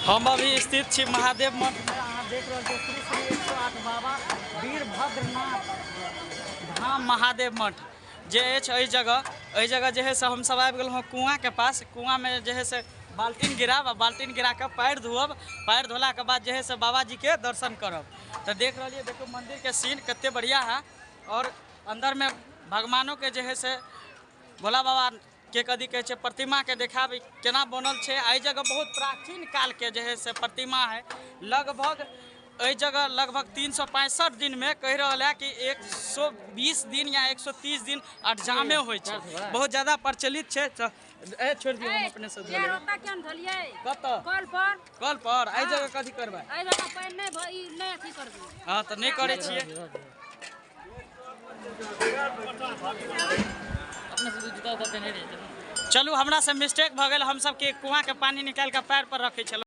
हम अभी स्थित छी महादेव मठ में। अहाँ देख रहे छी श्री श्री 108 बाबा वीरभद्रनाथ धाम महादेव मठ जे अछि। एहि जगह जे है से हम सब आबि गेलहुँ कुआँ के पास। कुआँ में जे है से बाल्टीन गिराब आ बाल्टीन गिरा के पैर धोब। पैर धोला के बाद जे है से बाबा जी के दर्शन करब। तो देख रही देखो मंदिर के सीन कितने बढ़िया है। और अंदर में भगवानों के जे है से भोला बाबा के कदी कहे छे प्रतिमा के देखाब केना बनल छे। एहि जगह बहुत प्राचीन काल के जे है से प्रतिमा है। लगभग एहि जगह लगभग 365 दिन में कह रहा है कि 120 दिन या 130 दिन अठजामे हो। बहुत ज्यादा प्रचलित है। छोड़ दियो हम अपने से कल पर एहि जगह कथी करबे। हाँ तो नहीं करे छिए। चलू हमरा से मिस्टेक भ गेल। हम सब के कुआँ के पानी निकाल के पैर पर रखे छल।